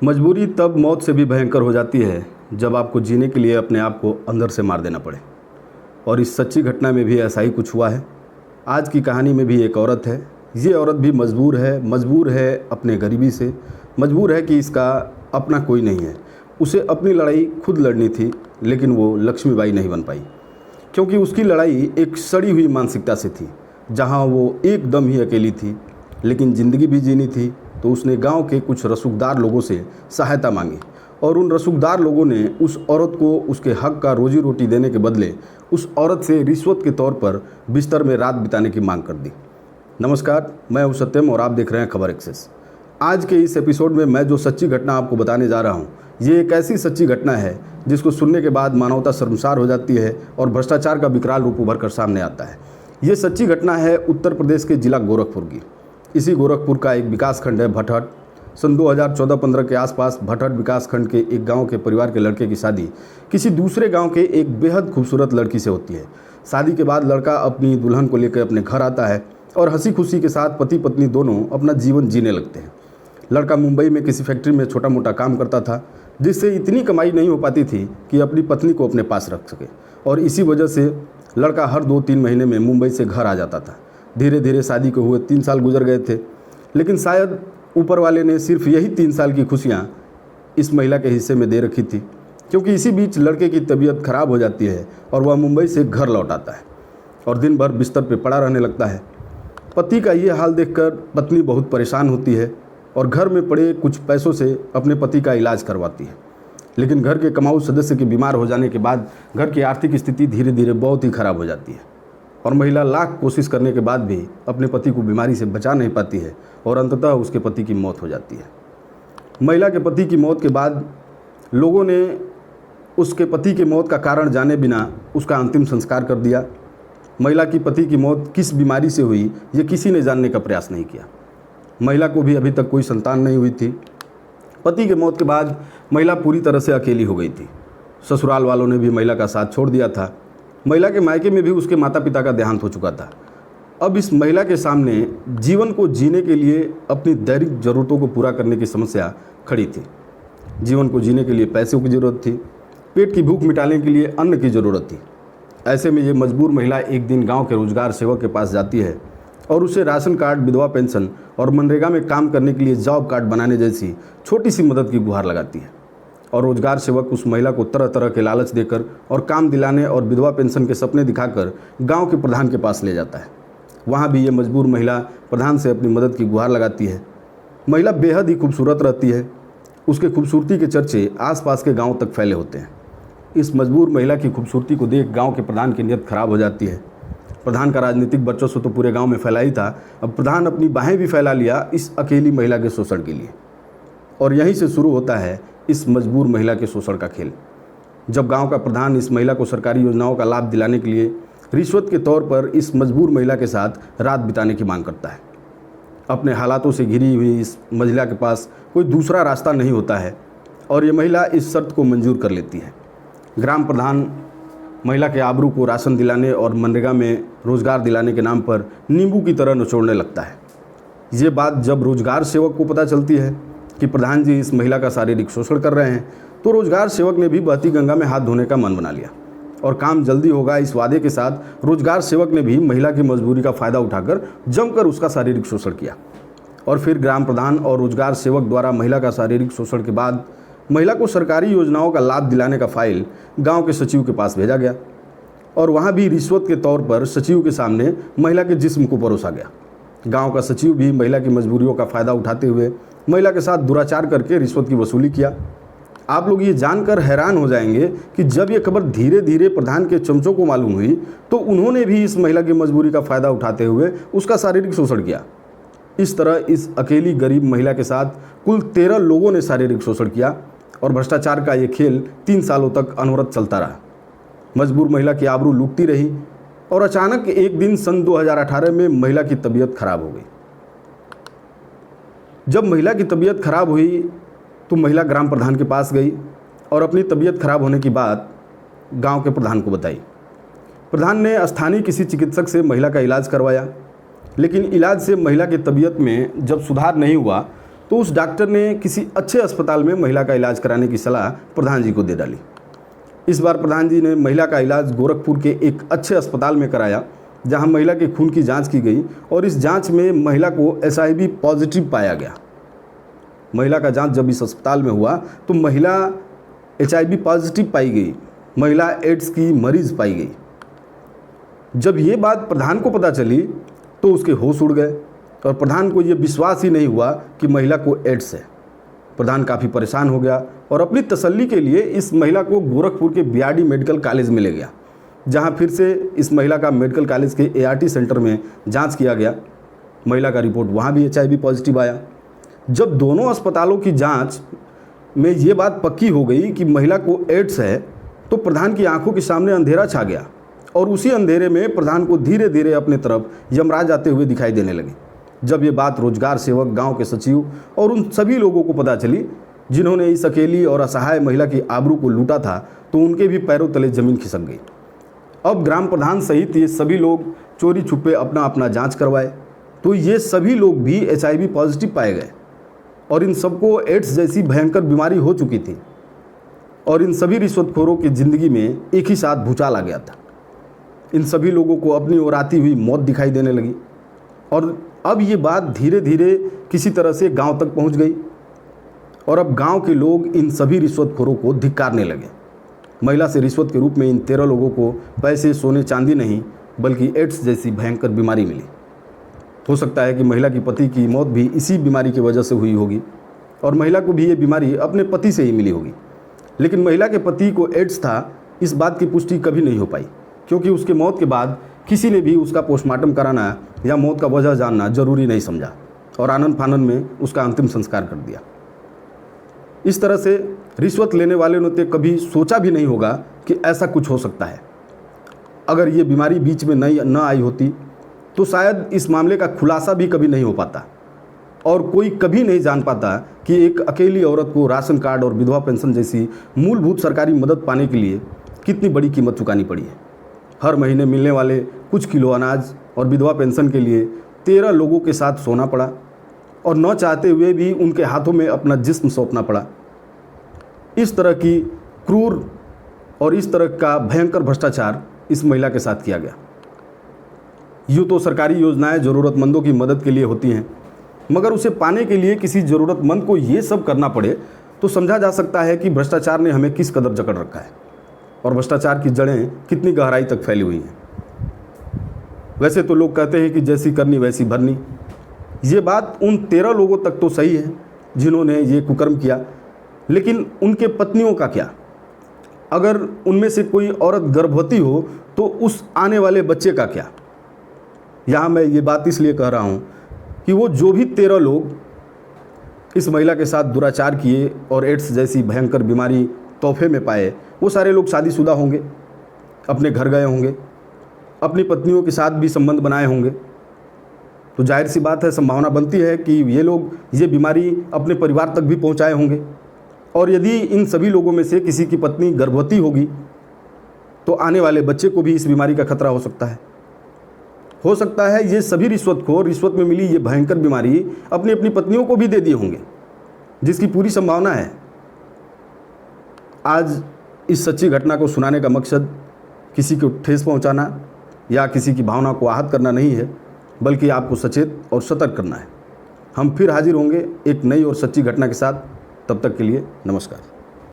मजबूरी तब मौत से भी भयंकर हो जाती है जब आपको जीने के लिए अपने आप को अंदर से मार देना पड़े। और इस सच्ची घटना में भी ऐसा ही कुछ हुआ है। आज की कहानी में भी एक औरत है। ये औरत भी मजबूर है अपने गरीबी से, मजबूर है कि इसका अपना कोई नहीं है। उसे अपनी लड़ाई खुद लड़नी थी, लेकिन वो लक्ष्मीबाई नहीं बन पाई, क्योंकि उसकी लड़ाई एक सड़ी हुई मानसिकता से थी, जहाँ वो एकदम ही अकेली थी। लेकिन ज़िंदगी भी जीनी थी, तो उसने गांव के कुछ रसूखदार लोगों से सहायता मांगी और उन रसूखदार लोगों ने उस औरत को उसके हक का रोजी रोटी देने के बदले उस औरत से रिश्वत के तौर पर बिस्तर में रात बिताने की मांग कर दी। नमस्कार, मैं हूं सत्यम और आप देख रहे हैं खबर एक्सेस। आज के इस एपिसोड में मैं जो सच्ची घटना आपको बताने जा रहा हूं, ये एक ऐसी सच्ची घटना है जिसको सुनने के बाद मानवता शर्मसार हो जाती है और भ्रष्टाचार का विकराल रूप उभर कर सामने आता है। ये सच्ची घटना है उत्तर प्रदेश के जिला गोरखपुर की। इसी गोरखपुर का एक विकासखंड है भटहट। सन 2014-15 के आसपास भटहट विकासखंड के एक गांव के परिवार के लड़के की शादी किसी दूसरे गांव के एक बेहद खूबसूरत लड़की से होती है। शादी के बाद लड़का अपनी दुल्हन को लेकर अपने घर आता है और हंसी खुशी के साथ पति पत्नी दोनों अपना जीवन जीने लगते हैं। लड़का मुंबई में किसी फैक्ट्री में छोटा मोटा काम करता था, जिससे इतनी कमाई नहीं हो पाती थी कि अपनी पत्नी को अपने पास रख सके, और इसी वजह से लड़का हर 2-3 महीने में मुंबई से घर आ जाता था। धीरे धीरे शादी को हुए 3 साल गुजर गए थे, लेकिन शायद ऊपर वाले ने सिर्फ यही 3 साल की खुशियाँ इस महिला के हिस्से में दे रखी थी, क्योंकि इसी बीच लड़के की तबीयत खराब हो जाती है और वह मुंबई से घर लौट आता है और दिन भर बिस्तर पर पड़ा रहने लगता है। पति का ये हाल देखकर पत्नी बहुत परेशान होती है और घर में पड़े कुछ पैसों से अपने पति का इलाज करवाती है। लेकिन घर के कमाऊ सदस्य के बीमार हो जाने के बाद घर की आर्थिक स्थिति धीरे धीरे बहुत ही खराब हो जाती है और महिला लाख कोशिश करने के बाद भी अपने पति को बीमारी से बचा नहीं पाती है और अंततः उसके पति की मौत हो जाती है। महिला के पति की मौत के बाद लोगों ने उसके पति की मौत का कारण जाने बिना उसका अंतिम संस्कार कर दिया। महिला की पति की मौत किस बीमारी से हुई, ये किसी ने जानने का प्रयास नहीं किया। महिला को भी अभी तक कोई संतान नहीं हुई थी। पति के मौत के बाद महिला पूरी तरह से अकेली हो गई थी। ससुराल वालों ने भी महिला का साथ छोड़ दिया था। महिला के मायके में भी उसके माता पिता का देहांत हो चुका था। अब इस महिला के सामने जीवन को जीने के लिए अपनी दैनिक ज़रूरतों को पूरा करने की समस्या खड़ी थी। जीवन को जीने के लिए पैसों की ज़रूरत थी, पेट की भूख मिटाने के लिए अन्न की ज़रूरत थी। ऐसे में ये मजबूर महिला एक दिन गांव के रोजगार सेवक के पास जाती है और उसे राशन कार्ड, विधवा पेंशन और मनरेगा में काम करने के लिए जॉब कार्ड बनाने जैसी छोटी सी मदद की गुहार लगाती है। और रोजगार सेवक उस महिला को तरह तरह के लालच देकर और काम दिलाने और विधवा पेंशन के सपने दिखाकर गांव के प्रधान के पास ले जाता है। वहां भी ये मजबूर महिला प्रधान से अपनी मदद की गुहार लगाती है। महिला बेहद ही खूबसूरत रहती है। उसके खूबसूरती के चर्चे आसपास के गाँव तक फैले होते हैं। इस मजबूर महिला की खूबसूरती को देख गाँव के प्रधान की नीयत खराब हो जाती है। प्रधान का राजनीतिक वर्चस्व तो पूरे गांव में फैला ही था, अब प्रधान अपनी बाहें भी फैला लिया इस अकेली महिला के शोषण के लिए। और यहीं से शुरू होता है इस मजबूर महिला के शोषण का खेल। जब गांव का प्रधान इस महिला को सरकारी योजनाओं का लाभ दिलाने के लिए रिश्वत के तौर पर इस मजबूर महिला के साथ रात बिताने की मांग करता है। अपने हालातों से घिरी हुई इस महिला के पास कोई दूसरा रास्ता नहीं होता है और ये महिला इस शर्त को मंजूर कर लेती है। ग्राम प्रधान महिला के आबरू को राशन दिलाने और मनरेगा में रोजगार दिलाने के नाम पर नींबू की तरह निचोड़ने लगता है। ये बात जब रोजगार सेवक को पता चलती है कि प्रधान जी इस महिला का शारीरिक शोषण कर रहे हैं, तो रोजगार सेवक ने भी बहती गंगा में हाथ धोने का मन बना लिया और काम जल्दी होगा इस वादे के साथ रोजगार सेवक ने भी महिला की मजबूरी का फ़ायदा उठाकर जमकर उसका शारीरिक शोषण किया। और फिर ग्राम प्रधान और रोजगार सेवक द्वारा महिला का शारीरिक शोषण के बाद महिला को सरकारी योजनाओं का लाभ दिलाने का फाइल गांव के सचिव के पास भेजा गया और वहां भी रिश्वत के तौर पर सचिव के सामने महिला के जिस्म को परोसा गया। गांव का सचिव भी महिला की मजबूरियों का फ़ायदा उठाते हुए महिला के साथ दुराचार करके रिश्वत की वसूली किया। आप लोग ये जानकर हैरान हो जाएंगे कि जब ये खबर धीरे धीरे प्रधान के चमचों को मालूम हुई, तो उन्होंने भी इस महिला की मजबूरी का फ़ायदा उठाते हुए उसका शारीरिक शोषण किया। इस तरह इस अकेली गरीब महिला के साथ कुल 13 लोगों ने शारीरिक शोषण किया और भ्रष्टाचार का ये खेल 3 सालों तक अनवरत चलता रहा। मजबूर महिला की आबरू लूटती रही और अचानक एक दिन सन 2018 में महिला की तबीयत खराब हो गई। जब महिला की तबीयत खराब हुई तो महिला ग्राम प्रधान के पास गई और अपनी तबीयत खराब होने की बात गांव के प्रधान को बताई। प्रधान ने स्थानीय किसी चिकित्सक से महिला का इलाज करवाया, लेकिन इलाज से महिला की तबीयत में जब सुधार नहीं हुआ तो उस डॉक्टर ने किसी अच्छे अस्पताल में महिला का इलाज कराने की सलाह प्रधान जी को दे डाली। इस बार प्रधान जी ने महिला का इलाज गोरखपुर के एक अच्छे अस्पताल में कराया, जहां महिला के खून की जांच की गई और इस जांच में महिला को HIV पॉजिटिव पाया गया। महिला का जांच जब इस अस्पताल में हुआ तो महिला HIV पॉजिटिव पाई गई, महिला एड्स की मरीज पाई गई। जब ये बात प्रधान को पता चली तो उसके होश उड़ गए और प्रधान को ये विश्वास ही नहीं हुआ कि महिला को एड्स है। प्रधान काफ़ी परेशान हो गया और अपनी तसल्ली के लिए इस महिला को गोरखपुर के BRD मेडिकल कॉलेज में ले गया, जहां फिर से इस महिला का मेडिकल कॉलेज के ART सेंटर में जांच किया गया। महिला का रिपोर्ट वहां भी HIV पॉजिटिव आया। जब दोनों अस्पतालों की जांच में ये बात पक्की हो गई कि महिला को एड्स है, तो प्रधान की आंखों के सामने अंधेरा छा गया और उसी अंधेरे में प्रधान को धीरे धीरे अपने तरफ यमराज आते हुए दिखाई देने लगे। जब ये बात रोजगार सेवक, गांव के सचिव और उन सभी लोगों को पता चली जिन्होंने इस अकेली और असहाय महिला की आबरू को लूटा था, तो उनके भी पैरों तले जमीन खिसक गई। अब ग्राम प्रधान सहित ये सभी लोग चोरी छुपे अपना अपना जांच करवाए, तो ये सभी लोग भी HIV पॉजिटिव पाए गए और इन सबको एड्स जैसी भयंकर बीमारी हो चुकी थी और इन सभी रिश्वतखोरों की ज़िंदगी में एक ही साथ भूचाल आ गया था। इन सभी लोगों को अपनी ओर आती हुई मौत दिखाई देने लगी और अब ये बात धीरे धीरे किसी तरह से गांव तक पहुंच गई और अब गांव के लोग इन सभी रिश्वतखोरों को धिक्कारने लगे। महिला से रिश्वत के रूप में इन 13 लोगों को पैसे, सोने चांदी नहीं बल्कि एड्स जैसी भयंकर बीमारी मिली। हो सकता है कि महिला की पति की मौत भी इसी बीमारी की वजह से हुई होगी और महिला को भी ये बीमारी अपने पति से ही मिली होगी। लेकिन महिला के पति को एड्स था, इस बात की पुष्टि कभी नहीं हो पाई, क्योंकि उसके मौत के बाद किसी ने भी उसका पोस्टमार्टम कराना या मौत का वजह जानना जरूरी नहीं समझा और आनन फानन में उसका अंतिम संस्कार कर दिया। इस तरह से रिश्वत लेने वाले ने कभी सोचा भी नहीं होगा कि ऐसा कुछ हो सकता है। अगर ये बीमारी बीच में न आई होती तो शायद इस मामले का खुलासा भी कभी नहीं हो पाता और कोई कभी नहीं जान पाता कि एक अकेली औरत को राशन कार्ड और विधवा पेंशन जैसी मूलभूत सरकारी मदद पाने के लिए कितनी बड़ी कीमत चुकानी पड़ी है। हर महीने मिलने वाले कुछ किलो अनाज और विधवा पेंशन के लिए 13 लोगों के साथ सोना पड़ा और न चाहते हुए भी उनके हाथों में अपना जिस्म सौंपना पड़ा। इस तरह की क्रूर और इस तरह का भयंकर भ्रष्टाचार इस महिला के साथ किया गया। यूँ तो सरकारी योजनाएं ज़रूरतमंदों की मदद के लिए होती हैं, मगर उसे पाने के लिए किसी ज़रूरतमंद को ये सब करना पड़े तो समझा जा सकता है कि भ्रष्टाचार ने हमें किस कदर जकड़ रखा है और भ्रष्टाचार की जड़ें कितनी गहराई तक फैली हुई हैं। वैसे तो लोग कहते हैं कि जैसी करनी वैसी भरनी। ये बात उन 13 लोगों तक तो सही है जिन्होंने ये कुकर्म किया, लेकिन उनके पत्नियों का क्या? अगर उनमें से कोई औरत गर्भवती हो तो उस आने वाले बच्चे का क्या? यहाँ मैं ये बात इसलिए कह रहा हूँ कि वो जो भी 13 लोग इस महिला के साथ दुराचार किए और एड्स जैसी भयंकर बीमारी तोहफे में पाए, वो सारे लोग शादीशुदा होंगे, अपने घर गए होंगे, अपनी पत्नियों के साथ भी संबंध बनाए होंगे। तो जाहिर सी बात है, संभावना बनती है कि ये लोग ये बीमारी अपने परिवार तक भी पहुंचाए होंगे और यदि इन सभी लोगों में से किसी की पत्नी गर्भवती होगी तो आने वाले बच्चे को भी इस बीमारी का खतरा हो सकता है। हो सकता है ये सभी रिश्वतखोर रिश्वत में मिली ये भयंकर बीमारी अपनी अपनी पत्नियों को भी दे दिए होंगे, जिसकी पूरी संभावना है। आज इस सच्ची घटना को सुनाने का मकसद किसी को ठेस पहुंचाना या किसी की भावना को आहत करना नहीं है, बल्कि आपको सचेत और सतर्क करना है। हम फिर हाजिर होंगे एक नई और सच्ची घटना के साथ। तब तक के लिए नमस्कार।